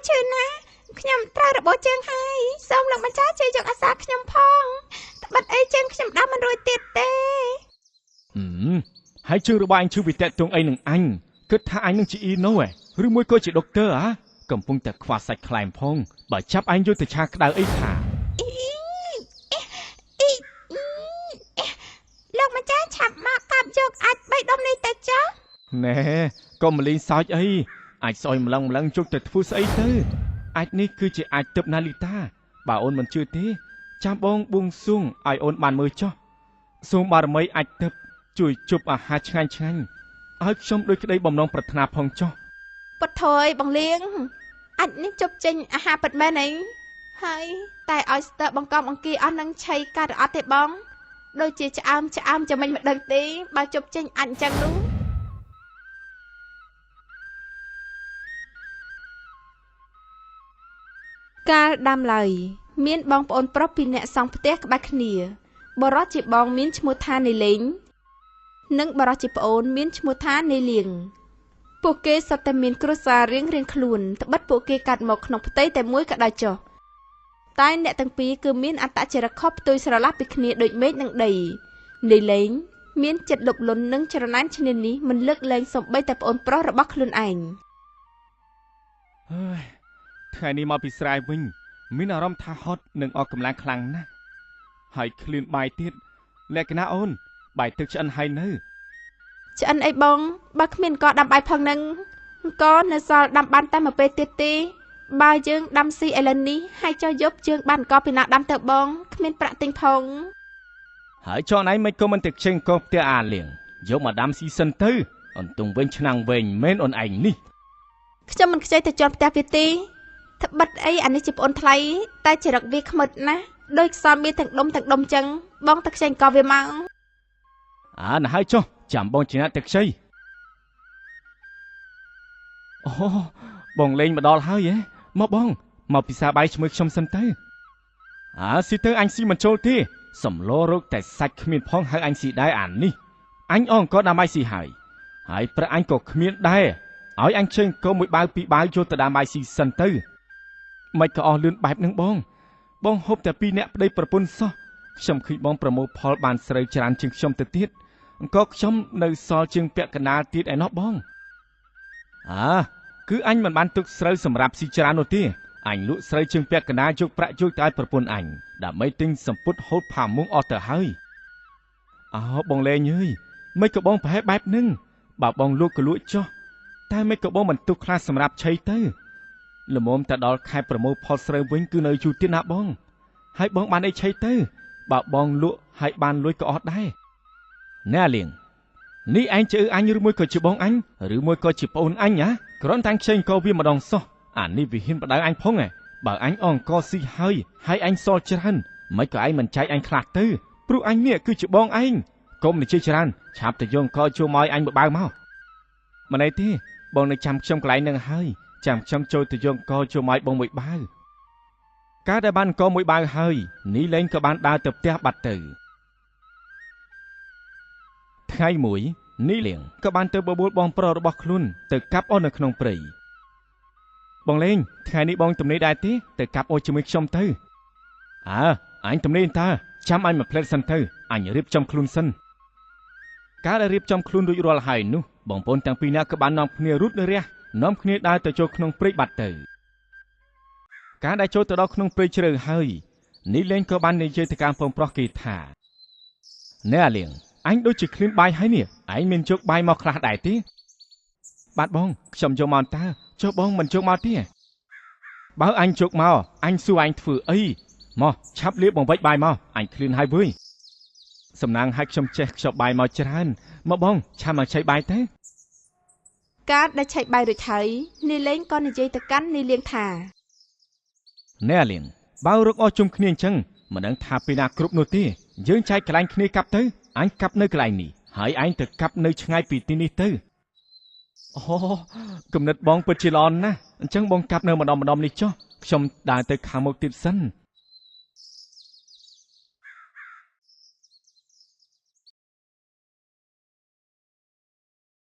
ឈឺណាខ្ញុំត្រូវរបបជើងហើយសូមលោកម្ចាស់ជួយយកអាសាខ្ញុំផងត្បិតអីជើងខ្ញុំដាំមិនរួចទៀតទេហើយជើងរបស់អញឈឺវិតទងអីនឹងអញគិតថាអញនឹងជាអ៊ីណូឬមួយក៏ជាដុកទ័រកំពុងតែខ្វះសាច់ខ្លែមផងបើចាប់អញយកទៅឆាក្តៅអីថាលោកម្ចាស់ឆាប់មកកាប់យកអាច3ដុំនេះទៅចុះណែកុំមកលេងសើចអីអាចស្អុយម្លឹងជុកទៅធ្វើស្អីទៅអាចនេះគឺជាអាចទឹកណាលីតាបើអូនមិនជឿទេចាំបងបួងសួងឲ្យអូនបានមើលចុះសូមបារមីអាចទឹកជួយជប់អាហារឆ្ងាញ់ឲ្យខ្ញុំដូចក្តីបំណងប្រាថ្នាផងចុះពុតថយបងលៀងអាចនេះជប់ចេញអាហារពិតមែនអីហើយតែឲ្យស្ទើបង្កំអង្គាអស់នឹងឆៃកាត់អត់ទេបងដូចជាឆ្អើមចាំមិនដឹងទេបើជប់ចេញអាចអញ្ចឹងនោះកាលដាំឡើយមានបងប្អូនប្រុសពីរនាក់សង់ផ្ទះក្បែរគ្នាបរិសុទ្ធជាបងមានឈ្មោះថានេលេងនិងបរិសុទ្ធជាប្អូនមានឈ្មោះថានេលៀងពួកគេសុទ្ធតែមានគ្រួសាររៀងខ្លួនត្បិតពួកគេកាត់មកក្នុងផ្ទៃតែមួយក៏ដោយចុះតែអ្នកទាំងពីរគឺមានអត្តចរិតខុសផ្ទុយស្រឡះពីគ្នាដូចមេឃនិងដីនេលេងមានចិត្តលុបលន់និងច្រណែនឈ្នានីសមិនលើកលែងសំបីតែប្អូនប្រុសរបស់ខ្លួនឯងថ្ងៃនេះមកពីស្រែវិញមានអារម្មណ៍ថាហត់និងអស់កម្លាំងខ្លាំងណាស់ហើយឃ្លានបាយទៀតលក្ខណៈអូនបាយទឹកឆ្អិនហើយនៅឆ្អិនអីបងបើគ្មានក៏ដាំបាយផងនឹងក៏នៅសល់ដាំបានតែមួយពេលទៀតទេបើយើងដាំស៊ីឥឡូវនេះហើយចុះយប់យើងបានក៏ពីណាដាំទៅបងគ្មានប្រាក់ទិញផងហើយចောင်းឯងមិនក៏មិនទឹកជើងក៏ផ្ទះអាលៀងយកមកដាំស៊ីសិនទៅអន្ទង់វិញឆ្នាំងវិញមែនអូនឯងនេះខ្ញុំមិនខ្ចីទៅជន់ផ្ទះវាទេត្បិតអីអានេះជាប្អូនថ្លៃតែចរិតវាខ្មិតណាស់ដូចខ្សំវាទាំងដុំចឹងបងទៅខ្ចីក៏វាមកណាហើយចុះចាំបងជាអ្នកទឹកខ្ចីអូបងលេងមកដល់ហើយមកបងមកពិសាបាយជាមួយខ្ញុំសិនទៅស៊ីទៅអញស៊ីមិនចូលទេសំឡរោគតែសាច់គ្មានផងហើយអញស៊ីដែរអានេះអញអងក៏ដាំបាយស៊ីហើយប្រាក់អញក៏គ្មានដែរឲ្យអញជើងកុំមួយបាវពីរបាវយកទៅដាំបាយស៊ីសិនទៅមិនក៏អស់លឿនបែបនឹងបងហូបតែ2នាក់ប្តីប្រពន្ធសោះខ្ញុំឃើញបងប្រមូលផលបានស្រូវច្រើនជាងខ្ញុំទៅទៀតអង្គខ្ញុំនៅសល់ជាងពាក់កណ្ដាលទៀតឯណោះបងគឺអញមិនបានទុកស្រូវសម្រាប់ស៊ីច្រើននោះទេអញលក់ស្រូវជាងពាក់កណ្ដាលយកប្រាក់ជួយទៅឲ្យប្រពន្ធអញដើម្បីទិញសម្ពុតហូតផាមុងអស់ទៅហើយបងលេងអើយមិនក៏បងប្រហែលបែបហ្នឹងបើបងលក់ក៏លក់ចុះតែមិនក៏បងមិនទុកខ្លះសម្រាប់ឆៃទៅល្មមតែដល់ខែប្រមូលផលស្រូវវិញគឺនៅយូរទៀតណាបងហើយបងបានអីឆៃទៅបើបងលក់ហើយបានលុយក៏អត់ដែរណែលៀងនេះឯងជឿអញឬមួយក៏ជាបងអញឬមួយក៏ជាប្អូនអញគ្រាន់តែខ្ចីអង្គវាម្ដងសោះអានេះវាហ៊ានបដៅអញផងបើអញអង្គស៊ីហើយអញសល់ច្រើនមិនក៏ឯងមិនចែកអញខ្លះទៅព្រោះអញនេះគឺជាបងឯងកុំនិយាយច្រើនឆាប់ទៅយកអង្គចូលមកឲ្យអញបបើមកមិនអីទេបងនៅចាំខ្ញុំកន្លែងនឹងហើយចាំខ្ញុំចូលទៅយកអង្គចូលមកឲ្យបងមួយបាវកាលដែលបានអង្គមួយបាវហើយនេះលេងក៏បានដើរទៅផ្ទះបាត់ទៅថ្ងៃមួយនេះលៀងក៏បានទៅបបួលបងប្រុសរបស់ខ្លួនទៅកាប់អូននៅក្នុងព្រៃបងលេងថ្ងៃនេះបងទំនេរដែរទេទៅកាប់អូជាមួយខ្ញុំទៅអញទំនេរតើចាំអញមកផ្លែតសិនទៅអញរៀបចំខ្លួនសិនកាលដែលរៀបចំខ្លួនរួចរាល់ហើយនោះបងប្អូនទាំងពីរនាក់ក៏បាននាំគ្នារត់នៅរះនាំគ្នាដើរទៅចូលក្នុងព្រៃបាត់ទៅកាលដែលចូលទៅដល់ក្នុងព្រៃជ្រៅហើយនេះលេងក៏បាននិយាយទៅកាន់បងប្រុសគេថាណែអាលៀងអញដូចជាឃ្លានបាយហើយនេះឯងមានយកបាយមកខ្លះដែរទេបាទបងខ្ញុំយកមកតើចុះបងមិនយកមកទេបើអញយកមកអញសួរអញធ្វើអីមកឆាប់លាបបង្វិចបាយមកអញឃ្លានហើយវើយសំណាងឲ្យខ្ញុំចេះខ្ចប់បាយមកច្រើនមកបងឆាប់មកឆៃបាយទៅកាលដែលឆៃបាយរួចហើយនីលេងក៏និយាយទៅកាន់នីលៀងថាណែលៀងបើរកអស់ជុំគ្នាអញ្ចឹងមិនដឹងថាពេលណាគ្រប់នោះទេយើងចែកកន្លែងគ្នាកាប់ទៅអញកាប់នៅកន្លែងនេះហើយឯងទៅកាប់នៅឆ្ងាយពីទីនេះទៅគំនិតបងពិតជាល្អណាស់អញ្ចឹងបងកាប់នៅម្ដុំនេះចុះខ្ញុំដើរទៅខាងមុខទៀតសិន